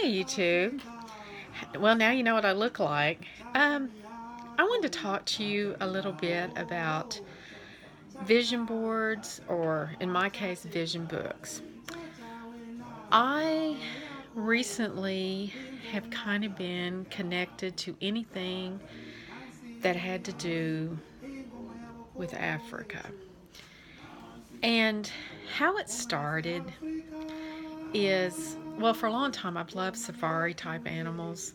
YouTube. Well, now you know what I look like. I wanted to talk to you a little bit about vision boards, or in my case, vision books. I recently have kind of been connected to anything that had to do with Africa. And how it started is, well, for a long time I've loved safari type animals,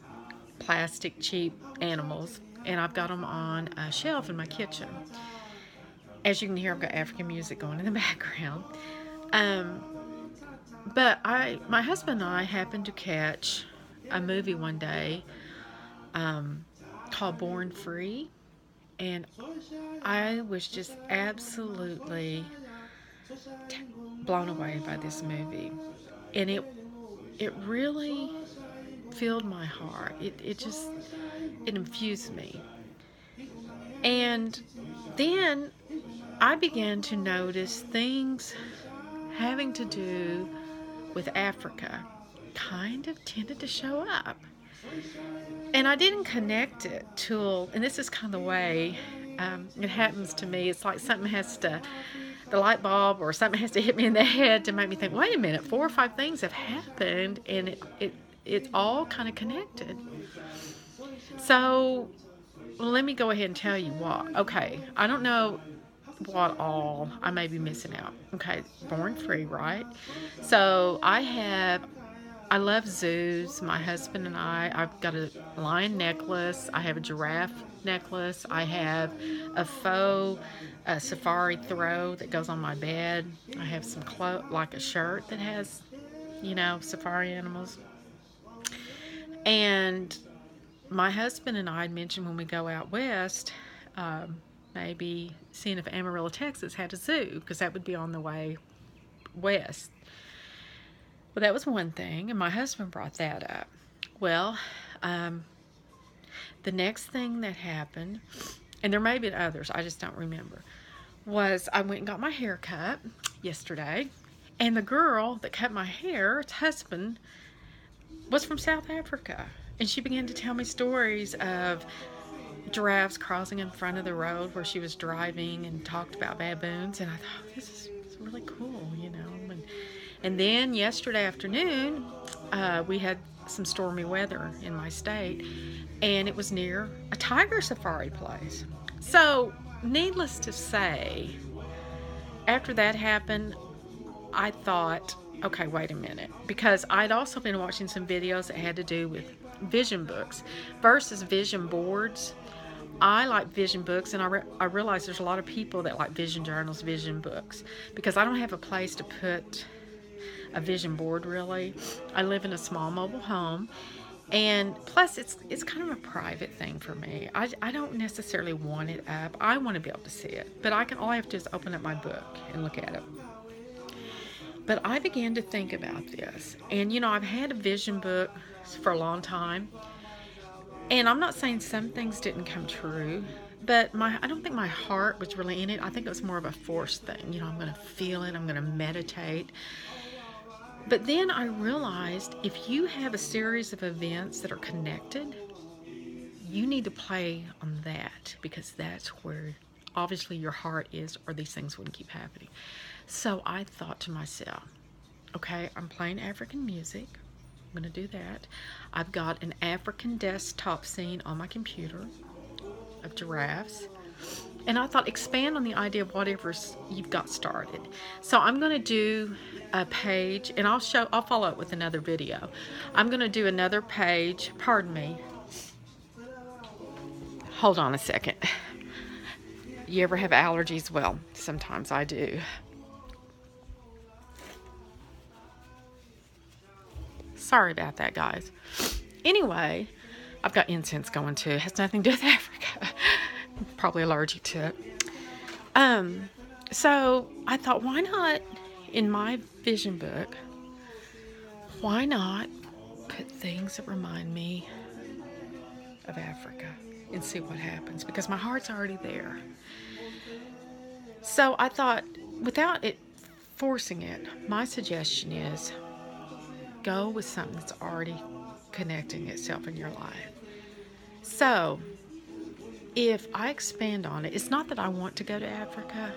plastic cheap animals, and I've got them on a shelf in my kitchen. As you can hear, I've got African music going in the background. Um, my husband and I happened to catch a movie one day called Born Free, and I was just absolutely blown away by this movie, and it really filled my heart. It infused me, and then I began to notice things having to do with Africa kind of tended to show up. And I didn't connect it till, and this is kind of the way it happens to me. It's like the light bulb or something has to hit me in the head to make me think, wait a minute, 4 or 5 things have happened, and it's all kind of connected. So let me go ahead and tell you what. Okay, I don't know what all I may be missing out. Okay, Born Free, right? So I love zoos. My husband and I've got a lion necklace. I have a giraffe necklace. I have a faux safari throw that goes on my bed. I have some like a shirt that has, safari animals. And my husband and I mentioned when we go out west, maybe seeing if Amarillo, Texas had a zoo, because that would be on the way west. Well, that was one thing, and my husband brought that up. Well, the next thing that happened, and there may have been others, I just don't remember, was I went and got my hair cut yesterday, and the girl that cut my hair, its husband, was from South Africa. And she began to tell me stories of giraffes crossing in front of the road where she was driving, and talked about baboons. And I thought, this is really cool, And then yesterday afternoon, we had some stormy weather in my state, and it was near a tiger safari place. So, needless to say, after that happened, I thought, okay, wait a minute, because I'd also been watching some videos that had to do with vision books versus vision boards. I like vision books, and I realize there's a lot of people that like vision journals, vision books, because I don't have a place to put a vision board, really. I live in a small mobile home, and plus it's kind of a private thing for me. I don't necessarily want it up. I want to be able to see it, but all I have to do is open up my book and look at it. But I began to think about this, and I've had a vision book for a long time, and I'm not saying some things didn't come true, but I don't think my heart was really in it. I think it was more of a forced thing. I'm going to feel it, I'm going to meditate. But then I realized if you have a series of events that are connected, you need to play on that, because that's where obviously your heart is, or these things wouldn't keep happening. So I thought to myself, okay, I'm playing African music. I'm going to do that. I've got an African desktop scene on my computer of giraffes. And I thought, expand on the idea of whatever you've got started. So I'm going to do a page, and I'll follow up with another video. I'm going to do another page. Pardon me. Hold on a second. You ever have allergies? Well, sometimes I do. Sorry about that, guys. Anyway, I've got incense going too. It has nothing to do with Africa. I'm probably allergic to it. So I thought, why not, in my vision book, why not put things that remind me of Africa and see what happens? Because my heart's already there. So I thought, without it forcing it, my suggestion is, Go with something that's already connecting itself in your life. So, if I expand on it, it's not that I want to go to Africa,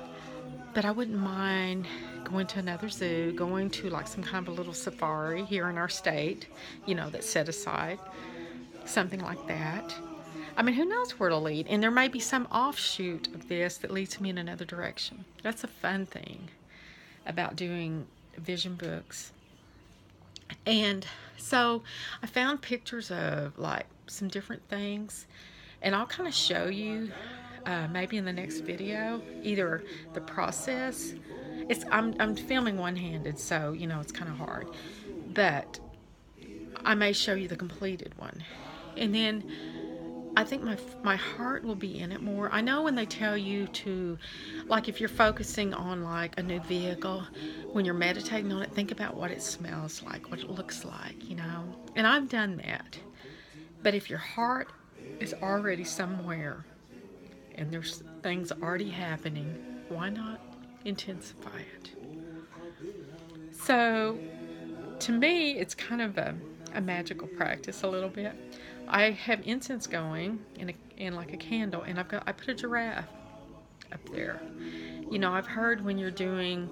but I wouldn't mind going to another zoo, going to like some kind of a little safari here in our state, that's set aside, something like that. I mean, who knows where it'll lead? And there may be some offshoot of this that leads me in another direction. That's a fun thing about doing vision books. And so I found pictures of like some different things, and I'll kind of show you maybe in the next video either the process. I'm filming one-handed, so it's kind of hard, but I may show you the completed one. And then I think my heart will be in it more. I know when they tell you to, like if you're focusing on like a new vehicle, when you're meditating on it, think about what it smells like, what it looks like, And I've done that. But if your heart is already somewhere and there's things already happening, why not intensify it? So to me, it's kind of a magical practice a little bit. I have incense going in like a candle, and I put a giraffe up there. I've heard when you're doing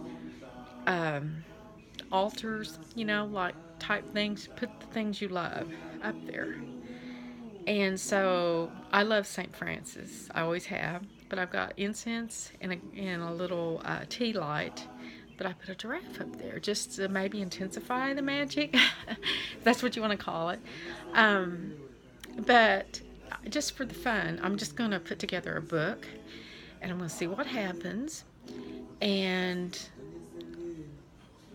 altars, like type things, put the things you love up there. And so I love St. Francis. I always have, but I've got incense and a little tea light. But I put a giraffe up there just to maybe intensify the magic. That's what you want to call it. But just for the fun, I'm just going to put together a book, and I'm going to see what happens. And,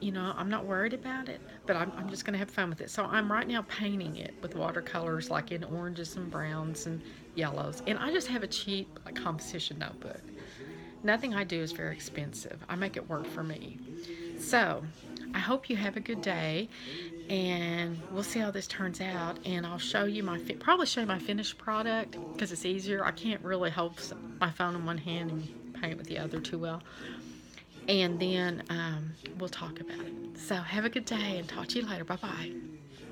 I'm not worried about it, but I'm just going to have fun with it. So I'm right now painting it with watercolors, like in oranges and browns and yellows. And I just have a cheap composition notebook. Nothing I do is very expensive. I make it work for me. So I hope you have a good day, and we'll see how this turns out. And I'll show you probably show you my finished product because it's easier. I can't really hold my phone in one hand and paint with the other too well. And then we'll talk about it. So have a good day, and talk to you later. Bye-bye.